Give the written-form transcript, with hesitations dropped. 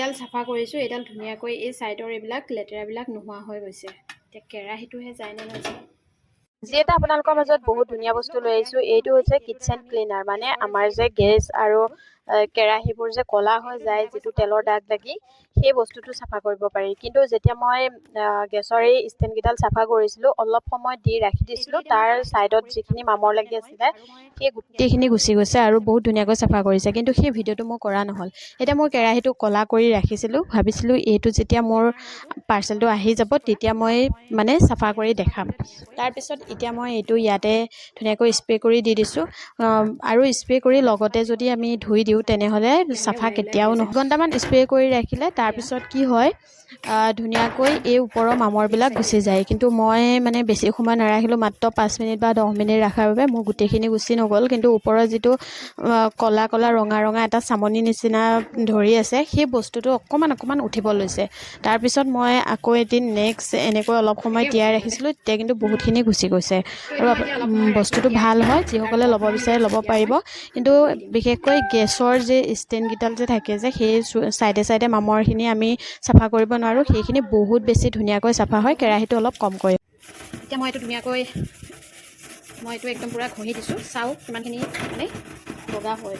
এইডাল চাফা কৰিছোঁ, এইডাল ধুনীয়াকৈ এই ছাইডৰ এইবিলাক লেতেৰাবিলাক নোহোৱা হৈ গৈছে। এতিয়া কেৰাহীটোহে যায় নে নাযায়। যি এটা আপোনালোকৰ মাজত বহুত ধুনীয়া বস্তু লৈ আহিছোঁ, এইটো হৈছে কিটচেন ক্লিনাৰ। মানে আমাৰ যে গেছ আৰু কেৰাহীবোৰ যে ক'লা হৈ যায়, যিটো তেলৰ দাগ লাগি, সেই বস্তুটো চাফা কৰিব পাৰি। কিন্তু যেতিয়া মই গেছৰ এই ষ্টেণ্ডকেইডাল চাফা কৰিছিলোঁ, অলপ সময় দি ৰাখি দিছিলোঁ, তাৰ ছাইডত যিখিনি মামৰ লাগি আছিলে সেই গোটেইখিনি গুচি গৈছে আৰু বহুত ধুনীয়াকৈ চাফা কৰিছে। কিন্তু সেই ভিডিঅ'টো মোৰ কৰা নহ'ল। এতিয়া মই কেৰাহীটো ক'লা কৰি ৰাখিছিলোঁ, ভাবিছিলোঁ এইটো যেতিয়া মোৰ পাৰ্চেলটো আহি যাব তেতিয়া মই মানে চাফা কৰি দেখাম। তাৰপিছত এতিয়া মই এইটো ইয়াতে ধুনীয়াকৈ স্প্ৰে কৰি দি দিছোঁ। আৰু স্প্ৰে কৰি লগতে যদি আমি ধুই দিওঁ তেনেহ'লে চাফা কেতিয়াও নহয়। ঘণ্টামান স্প্ৰে কৰি ৰাখিলে তাৰপিছত কি হয়, ধুনীয়াকৈ এই ওপৰৰ মামৰবিলাক গুচি যায়। কিন্তু মই মানে বেছি সময় নাৰাখিলোঁ, মাত্ৰ 5 মিনিট বা 10 মিনিট ৰখাৰ বাবে মোৰ গোটেইখিনি গুচি নগ'ল। কিন্তু ওপৰৰ যিটো ক'লা ক'লা ৰঙা ৰঙা এটা চামনি নিচিনা ধৰি আছে, সেই বস্তুটো অকণমান উঠিব লৈছে। তাৰপিছত মই আকৌ এদিন নেক্সট এনেকৈ অলপ সময় তিয়াই ৰাখিছিলোঁ, তেতিয়া কিন্তু বহুতখিনি গুচি গৈছে। আৰু বস্তুটো ভাল হয়, যিসকলে ল'ব বিচাৰে ল'ব পাৰিব। কিন্তু বিশেষকৈ গেছৰ যে ষ্টেণ্ডকেইডাল যে থাকে যে, সেই ছাইডে ছাইডে মামৰখিনি আমি চাফা কৰিব নোৱাৰোঁ, সেইখিনি বহুত বেছি ধুনীয়াকৈ চাফা হয়, কেৰাহীটো অলপ কমকৈ। এতিয়া মই এইটো একদম পূৰা ঘঁহি দিছোঁ, চাওক কিমানখিনি মানে বগা হয়।